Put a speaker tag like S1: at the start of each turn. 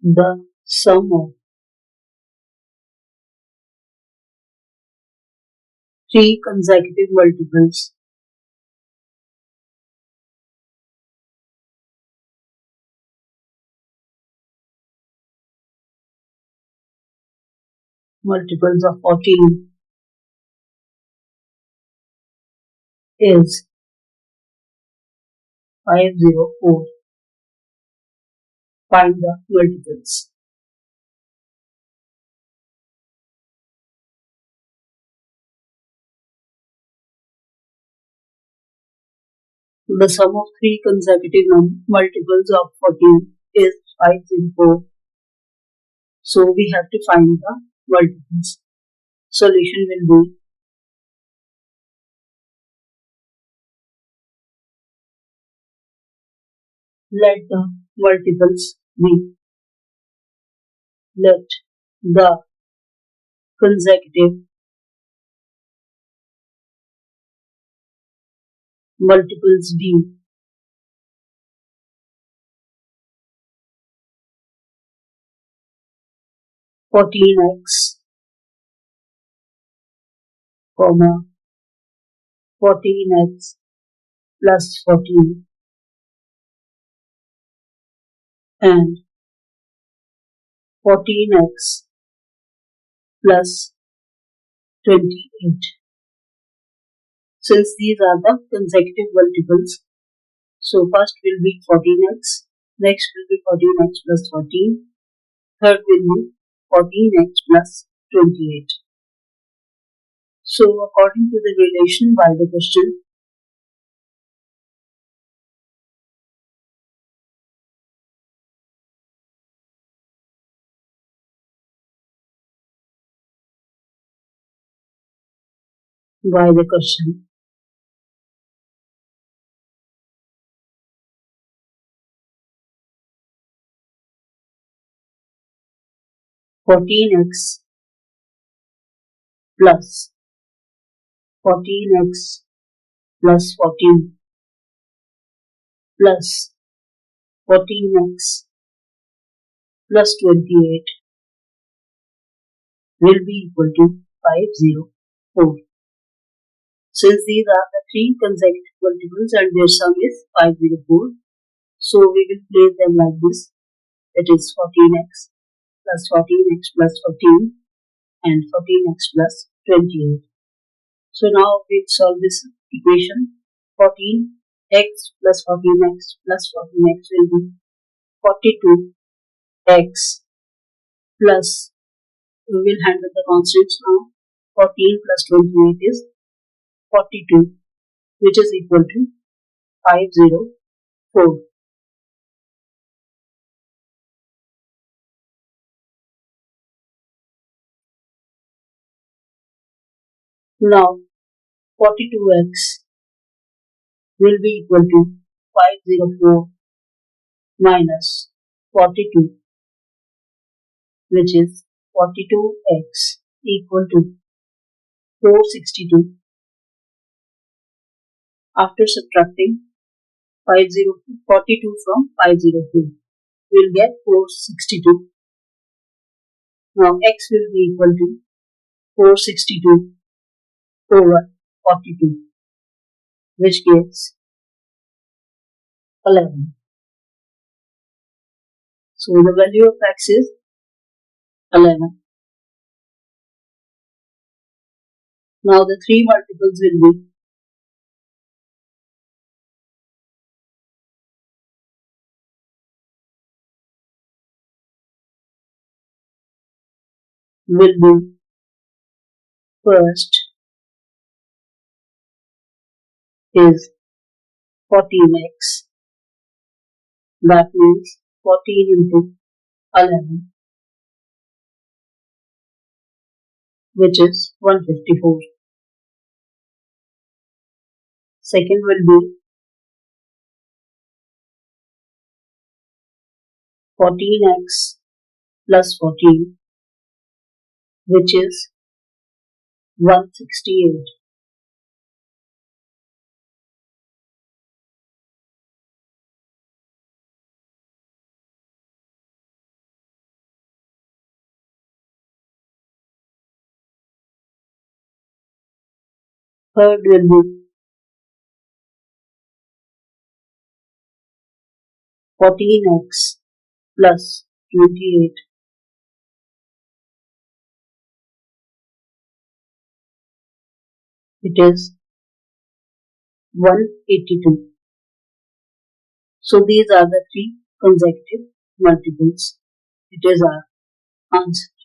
S1: The sum of three consecutive multiples of 14 is 504. Find the multiples. The sum of three consecutive multiples of 14 is 504. So we have to find the multiples. Solution will be let the multiples be. Let the consecutive multiples be 14x, 14x plus 14 and 14x plus 28. Since these are the consecutive multiples, so first will be 14x, next will be 14x plus 14, third will be 14x plus 28. So according to the relation by the question, by the question, fourteen x plus 14x plus 14 plus 14x plus 28 will be equal to 504. Since these are the three consecutive multiples and their sum is 504, so we will place them like this. It is 14x plus 14x plus 14 and 14x plus 28. So now we solve this equation. 14x plus 14x plus 14x will be 42x plus, we will handle the constants now. 14 plus 28 is 42, which is equal to 504. Now 42x will be equal to 504 minus 42, which is 42x equal to 462. After subtracting 42 from 504, we'll get 462. Now x will be equal to 462 over 42, which gives 11. So the value of x is 11. Now the three multiples will be first is 14x, that means 14 into 11, which is 154. Second will be 14x plus 14, which is 168. third will be 14x plus 28. It is 182. So these are the three consecutive multiples. It is our answer.